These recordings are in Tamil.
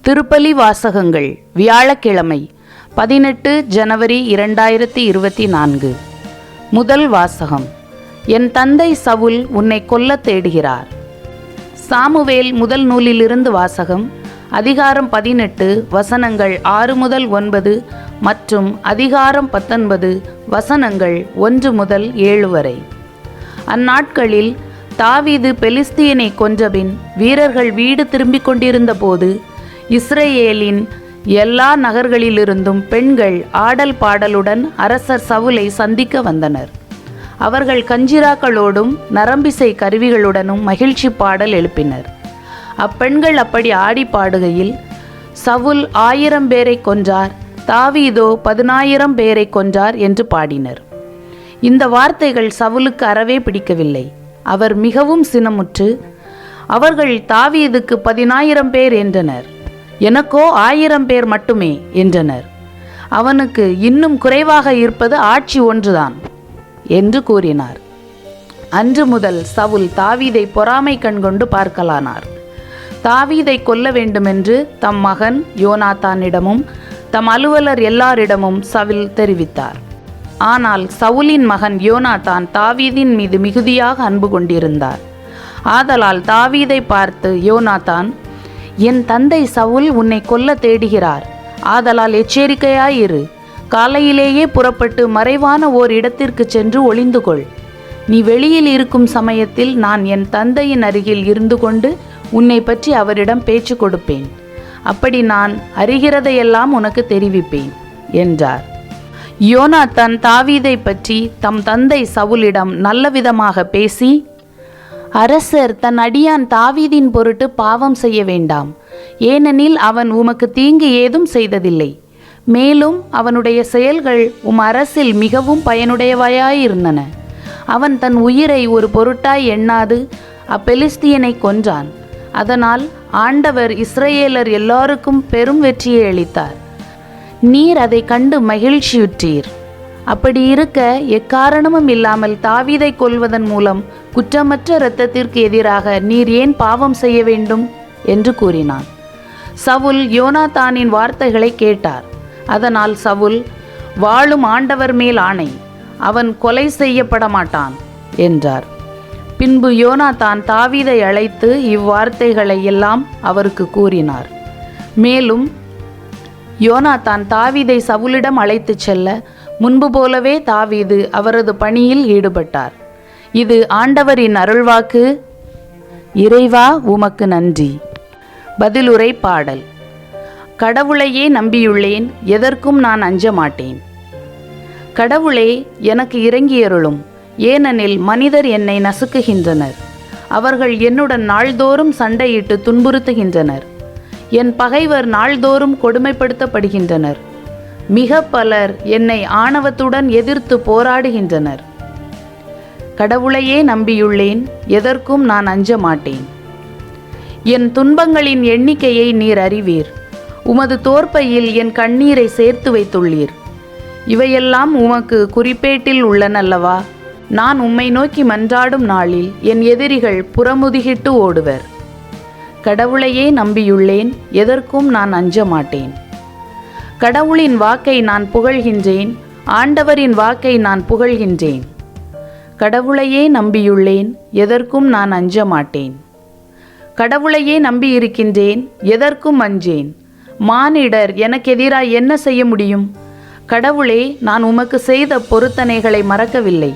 திருப்பலி வாசகங்கள். வியாழக்கிழமை 18 ஜனவரி 2024. முதல் வாசகம். என் தந்தை சவுல் உன்னை கொல்ல தேடுகிறார். சாமுவேல் முதல் நூலிலிருந்து வாசகம். அதிகாரம் 18 வசனங்கள் 6 முதல் 9 மற்றும் அதிகாரம் 19 வசனங்கள் 1 முதல் 7 வரை. அந்நாட்களில் தாவீது பெலிஸ்தியனை கொன்றபின் வீரர்கள் வீடு திரும்பிக் கொண்டிருந்த போது இஸ்ரேலின் எல்லா நகர்களிலிருந்தும் பெண்கள் ஆடல் பாடலுடன் அரசர் சவுலை சந்திக்க வந்தனர். அவர்கள் கஞ்சிராக்களோடும் நரம்பிசை கருவிகளுடனும் மகிழ்ச்சி பாடல் எழுப்பினர். அப்பெண்கள் அப்படி ஆடி பாடுகையில், சவுல் 1000 பேரை கொன்றார், தாவீதோ 10,000 பேரை கொன்றார் என்று பாடினர். இந்த வார்த்தைகள் சவுலுக்கு அறவே பிடிக்கவில்லை. அவர் மிகவும் சினமுற்று, அவர்கள் தாவீதுக்கு 10,000 பேர் என்றனர், எனக்கோ 1000 பேர் மட்டுமே என்றனர். அவனுக்கு இன்னும் குறைவாக இருப்பது ஆட்சி ஒன்றுதான் என்று கூறினார். அன்று முதல் சவுல் தாவீதை பொறாமை கண்கொண்டு பார்க்கலானார். தாவீதை கொல்ல வேண்டுமென்று தம் மகன் யோனாத்தானிடமும் தம் அலுவலர் எல்லாரிடமும் சவுல் தெரிவித்தார். ஆனால் சவுலின் மகன் யோனாத்தான் தாவீதின் மீது மிகுதியாக அன்பு கொண்டிருந்தார். ஆதலால் தாவீதை பார்த்து யோனாத்தான், என் தந்தை சவுல் உன்னை கொல்ல தேடுகிறார், ஆதலால் எச்சரிக்கையாயிரு. காலையிலேயே புறப்பட்டு மறைவான ஓர் இடத்திற்கு சென்று ஒளிந்து கொள். நீ வெளியில் இருக்கும் சமயத்தில் நான் என் தந்தையின் அருகில் இருந்து கொண்டு உன்னை பற்றி அவரிடம் பேச்சு கொடுப்பேன். அப்படி நான் அறிகிறதையெல்லாம் உனக்கு தெரிவிப்பேன் என்றார். யோனாத்தான் தாவீதை பற்றி தம் தந்தை சவுலிடம் நல்லவிதமாக பேசி, அரசர் தன் அடியான் தாவீதின் பொருட்டு பாவம் செய்ய வேண்டாம், ஏனெனில் அவன் உமக்கு தீங்கு ஏதும் செய்ததில்லை. மேலும் அவனுடைய செயல்கள் அரசில் மிகவும் பயனுடையவையாயிருந்தன. அவன் தன் உயிரை ஒரு பொருட்டாய் எண்ணாது அப்பெலிஸ்தியனை கொன்றான். அதனால் ஆண்டவர் இஸ்ரேலர் எல்லாருக்கும் பெரும் வெற்றியை அளித்தார். நீர் அதை கண்டு மகிழ்ச்சியுற்றீர். அப்படி இருக்க எக்காரணமும் இல்லாமல் தாவீதை கொல்வதன் மூலம் குற்றமற்ற இரத்தத்திற்கு எதிராக நீர் ஏன் பாவம் செய்ய வேண்டும் என்று கூறினான். சவுல் யோனாத்தானின் வார்த்தைகளை கேட்டார். அதனால் சவுல், வாழும் ஆண்டவர் மேல் ஆணை, அவன் கொலை செய்யப்பட மாட்டான் என்றார். பின்பு யோனாத்தான் தாவீதை அழைத்து இவ்வார்த்தைகளை எல்லாம் அவருக்கு கூறினார். மேலும் யோனாத்தான் தாவீதை சவுலிடம் அழைத்துச் செல்ல முன்பு போலவே தாவீது அவரது பணியில் ஈடுபட்டார். இது ஆண்டவரின் அருள்வாக்கு. இறைவா உமக்கு நன்றி. பதிலுரை பாடல். கடவுளையே நம்பியுள்ளேன், எதற்கும் நான் அஞ்ச மாட்டேன். கடவுளே, எனக்கு இறங்கியருளும், ஏனெனில் மனிதர் என்னை நசுக்குகின்றனர். அவர்கள் என்னுடன் நாள்தோறும் சண்டையிட்டு துன்புறுத்துகின்றனர். என் பகைவர் நாள்தோறும் கொடுமைப்படுத்தப்படுகின்றனர். மிக பலர் என்னை ஆணவத்துடன் எதிர்த்து போராடுகின்றனர். கடவுளையே நம்பியுள்ளேன், எதற்கும் நான் அஞ்ச மாட்டேன். என் துன்பங்களின் எண்ணிக்கையை நீர் அறிவீர். உமது தோற்பையில் என் கண்ணீரை சேர்த்து வைத்துள்ளீர். இவையெல்லாம் உமக்கு குறிப்பேட்டில் உள்ளனல்லவா? நான் உம்மை நோக்கி மன்றாடும் நாளில் என் எதிரிகள் புறமுதுகிட்டு ஓடுவர். கடவுளையே நம்பியுள்ளேன், எதற்கும் நான் அஞ்ச மாட்டேன். கடவுளின் வாக்கை நான் புகழ்கின்றேன், ஆண்டவரின் வாக்கை நான் புகழ்கின்றேன். கடவுளையே நம்பியுள்ளேன், எதற்கும் நான் அஞ்ச மாட்டேன். கடவுளையே நம்பியிருக்கின்றேன், எதற்கும் அஞ்சேன். மானிடர் எனக்கு எதிராக என்ன செய்ய முடியும்? கடவுளே, நான் உமக்கு செய்த பொருத்தனைகளை மறக்கவில்லை.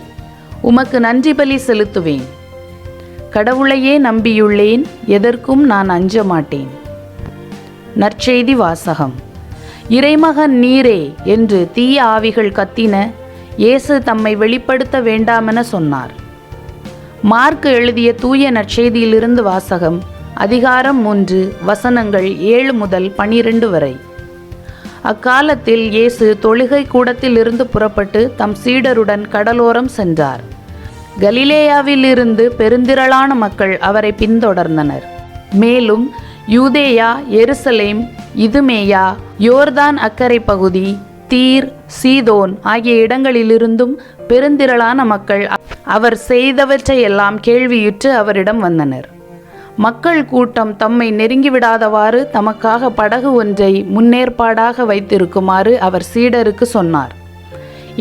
உமக்கு நன்றி பலி செலுத்துவேன். கடவுளையே நம்பியுள்ளேன், எதற்கும் நான் அஞ்ச மாட்டேன். நற்செய்தி வாசகம். இறைமகன் நீரே என்று தீய ஆவிகள் கத்தின. இயேசு தம்மை வெளிப்படுத்த வேண்டாமென சொன்னார். மார்க்கு எழுதிய தூய நற்செய்தியிலிருந்து வாசகம். அதிகாரம் 3 வசனங்கள் 7 முதல் 12 வரை. அக்காலத்தில் இயேசு தொழுகை கூடத்திலிருந்து புறப்பட்டு தம் சீடருடன் கடலோரம் சென்றார். கலிலேயாவில் இருந்து பெருந்திரளான மக்கள் அவரை பின்தொடர்ந்தனர். மேலும் யூதேயா, எருசலேம், இதுமேயா, யோர்தான் அக்கரை பகுதி, தீர், சீதோன் ஆகிய இடங்களிலிருந்தும் பெருந்திரளான மக்கள் அவர் செய்தவற்றையெல்லாம் கேள்வியுற்று அவரிடம் வந்தனர். மக்கள் கூட்டம் தம்மை நெருங்கிவிடாதவாறு தமக்காக படகு ஒன்றை முன்னேற்பாடாக வைத்திருக்குமாறு அவர் சீடருக்கு சொன்னார்.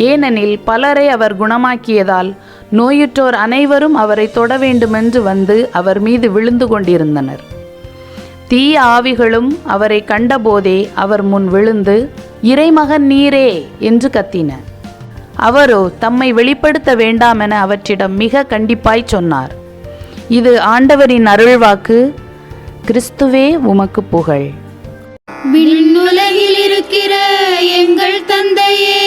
ஏனெனில் பலரை அவர் குணமாக்கியதால் நோயுற்றோர் அனைவரும் அவரை தொட வேண்டுமென்று வந்து அவர் மீது விழுந்து கொண்டிருந்தனர். தீய ஆவிகளும் அவரை கண்டபோதே அவர் முன் விழுந்து, இறைமகன் நீரே என்று கத்தின. அவரோ தம்மை வெளிப்படுத்த வேண்டாமென அவற்றிடம் மிக கண்டிப்பாய் சொன்னார். இது ஆண்டவரின் அருள்வாக்கு. கிறிஸ்துவே உமக்கு புகழ். விண்ணுலகில் இருக்கிற எங்கள் தந்தையே,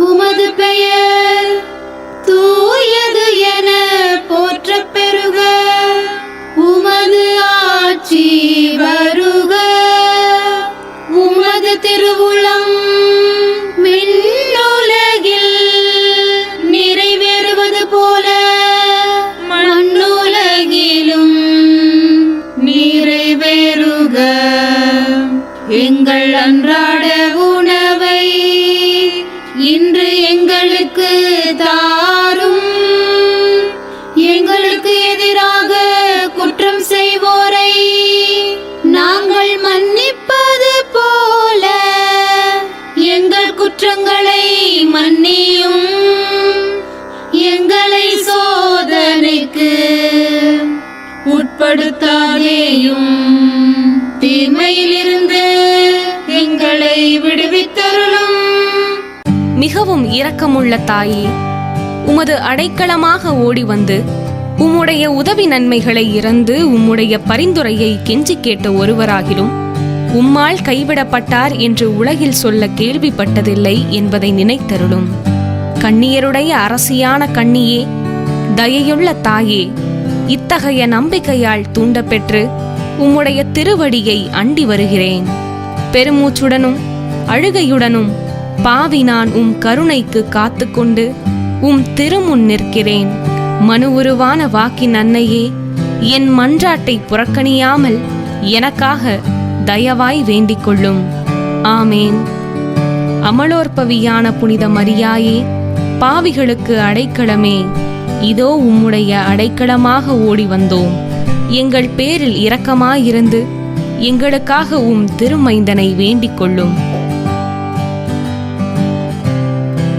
உமது பெயர் தூயது என போற்றப் பெறுக. உமது ஆட்சி வருக. உமது திருவுளம் விண்ணுலகில் நிறைவேறுவது போல மண்ணுலகிலும் நிறைவேறுக. எங்கள் அன்றாட உணவை இன்று எங்களுக்கு தாரும். எங்களுக்கு எதிராக குற்றம் செய்வோரை நாங்கள் மன்னிப்பது போல எங்கள் குற்றங்களை மன்னியும். எங்களை சோதனைக்கு உட்படுத்தாதேயும், தீமையிலிருந்து எங்களை விடுவித்தருளும். மிகவும் இரக்கமுள்ள தாயே, உமது அடைக்கலமாக ஓடி வந்து உம்முடைய உதவி நன்மைகளை இறந்து உம்முடைய பரிந்துரையை கெஞ்சி கேட்ட ஒருவராகிலும் உம்மால் கைவிடப்பட்டார் என்று உலகில் சொல்ல கேள்விப்பட்டதில்லை என்பதை நினைத்தருளும். கண்ணியருடைய அரசியான கண்ணியே, தயையுள்ள தாயே, இத்தகைய நம்பிக்கையால் தூண்டப்பெற்று உம்முடைய திருவடியை அண்டி வருகிறேன். பெருமூச்சுடனும் அழுகையுடனும் பாவி நான் உம் கருணைக்கு காத்துக்கொண்டு உம் திருமுன் நிற்கிறேன். மனு உருவான வாக்கின் அன்னையே, என் மன்றாட்டை புறக்கணியாமல் எனக்காக தயவாய் வேண்டிக் கொள்ளும். ஆமேன். அமலோற்பவியான புனித மரியாயே, பாவிகளுக்கு அடைக்கலமே, இதோ உம்முடைய அடைக்கலமாக ஓடி வந்தோம். எங்கள் பேரில் இரக்கமாயிருந்து எங்களுக்காக உம் திருமைந்தனை வேண்டிக் கொள்ளும்.